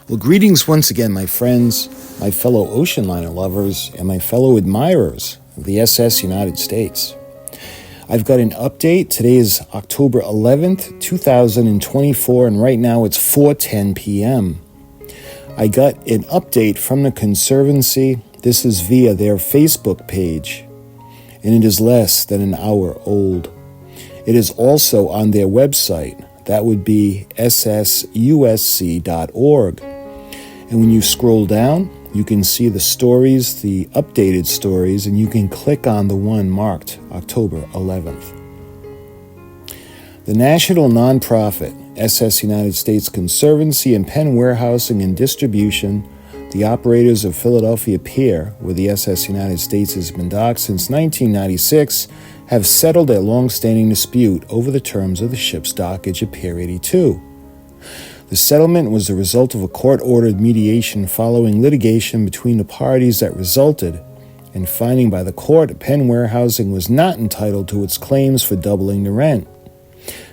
Well, greetings once again, my friends, my fellow ocean liner lovers, and my fellow admirers of the SS United States. I've got an update. Today is October 11th, 2024, and right now it's 4:10 p.m. I got an update from the Conservancy. This is via their Facebook page, and it is less than an hour old. It is also on their website. That would be ssusc.org. And when you scroll down, you can see the stories, the updated stories, and you can click on the one marked October 11th. The national nonprofit SS United States Conservancy and Penn Warehousing and Distribution, the operators of Philadelphia Pier, where the SS United States has been docked since 1996, have settled a long-standing dispute over the terms of the ship's dockage at Pier 82. The settlement was the result of a court-ordered mediation following litigation between the parties that resulted in finding by the court Penn Warehousing was not entitled to its claims for doubling the rent,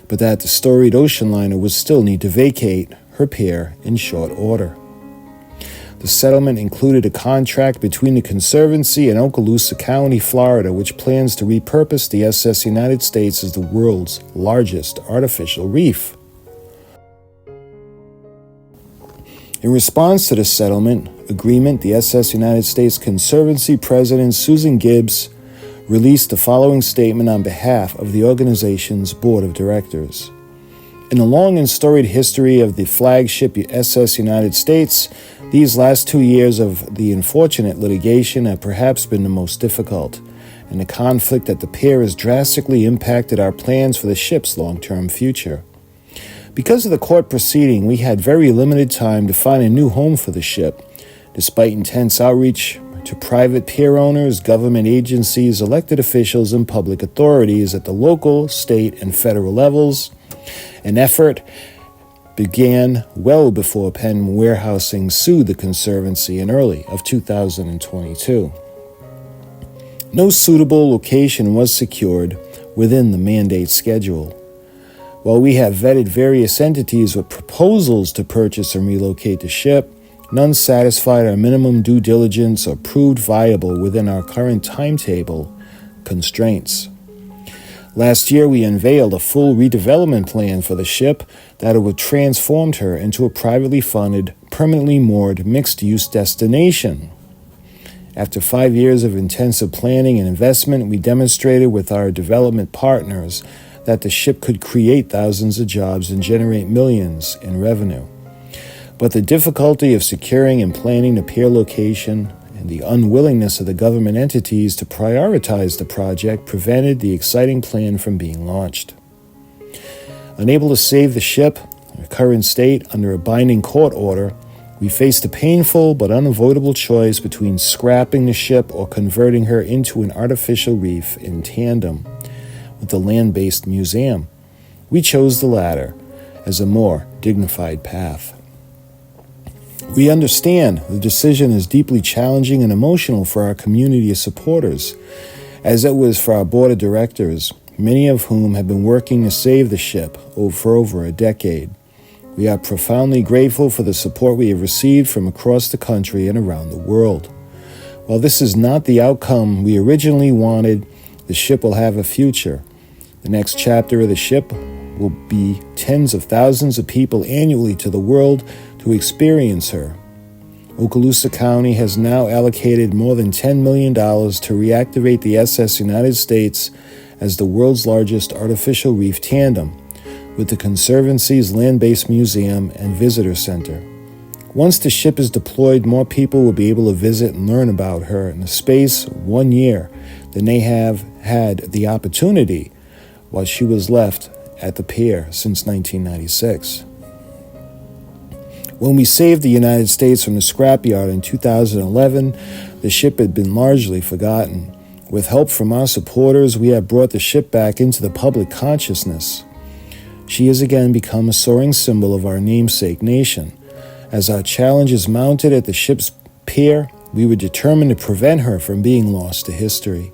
but that the storied ocean liner would still need to vacate her pier in short order. The settlement included a contract between the Conservancy and Okaloosa County, Florida, which plans to repurpose the SS United States as the world's largest artificial reef. In response to the settlement agreement, the SS United States Conservancy President Susan Gibbs released the following statement on behalf of the organization's board of directors. In the long and storied history of the flagship SS United States, these last 2 years of the unfortunate litigation have perhaps been the most difficult, and the conflict at the pier has drastically impacted our plans for the ship's long-term future. Because of the court proceeding, we had very limited time to find a new home for the ship. Despite intense outreach to private pier owners, government agencies, elected officials, and public authorities at the local, state, and federal levels, an effort began well before Penn Warehousing sued the Conservancy in early of 2022. No suitable location was secured within the mandate schedule. While we have vetted various entities with proposals to purchase and relocate the ship, none satisfied our minimum due diligence or proved viable within our current timetable constraints. Last year, we unveiled a full redevelopment plan for the ship that would transform her into a privately funded, permanently moored, mixed-use destination. After 5 years of intensive planning and investment, we demonstrated with our development partners that the ship could create thousands of jobs and generate millions in revenue. But the difficulty of securing and planning the pier location and the unwillingness of the government entities to prioritize the project prevented the exciting plan from being launched. Unable to save the ship in her current state under a binding court order, we faced a painful but unavoidable choice between scrapping the ship or converting her into an artificial reef in tandem with the land-based museum. We chose the latter as a more dignified path. We understand the decision is deeply challenging and emotional for our community of supporters, as it was for our board of directors, many of whom have been working to save the ship for over a decade. We are profoundly grateful for the support we have received from across the country and around the world. While this is not the outcome we originally wanted, the ship will have a future. The next chapter of the ship will be tens of thousands of people annually to the world to experience her. Okaloosa County has now allocated more than $10 million to reactivate the SS United States as the world's largest artificial reef tandem with the Conservancy's land-based museum and visitor center. Once the ship is deployed, more people will be able to visit and learn about her in the space of 1 year than they have had the opportunity while she was left at the pier since 1996. When we saved the United States from the scrapyard in 2011, the ship had been largely forgotten. With help from our supporters, we have brought the ship back into the public consciousness. She has again become a soaring symbol of our namesake nation. As our challenge is mounted at the ship's pier, we were determined to prevent her from being lost to history.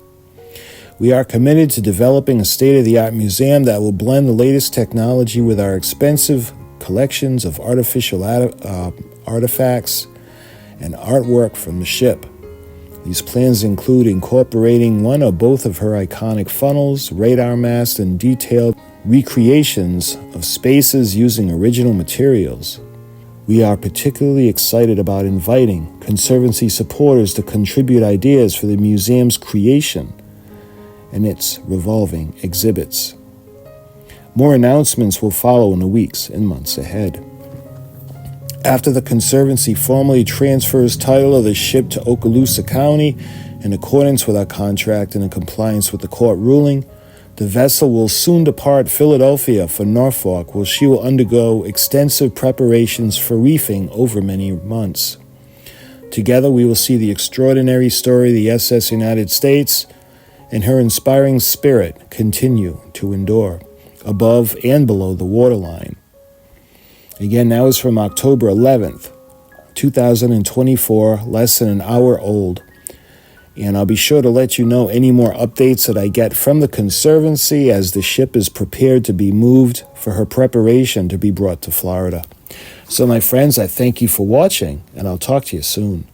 We are committed to developing a state-of-the-art museum that will blend the latest technology with our expensive collections of artificial artifacts and artwork from the ship. These plans include incorporating one or both of her iconic funnels, radar masts, and detailed recreations of spaces using original materials. We are particularly excited about inviting Conservancy supporters to contribute ideas for the museum's creation and its revolving exhibits. More announcements will follow in the weeks and months ahead. After the Conservancy formally transfers title of the ship to Okaloosa County, in accordance with our contract and in compliance with the court ruling, the vessel will soon depart Philadelphia for Norfolk, where she will undergo extensive preparations for reefing over many months. Together we will see the extraordinary story of the SS United States and her inspiring spirit continue to endure, above and below the waterline. Again, that was from October 11th, 2024, less than an hour old. And I'll be sure to let you know any more updates that I get from the Conservancy as the ship is prepared to be moved for her preparation to be brought to Florida. So, my friends, I thank you for watching, and I'll talk to you soon.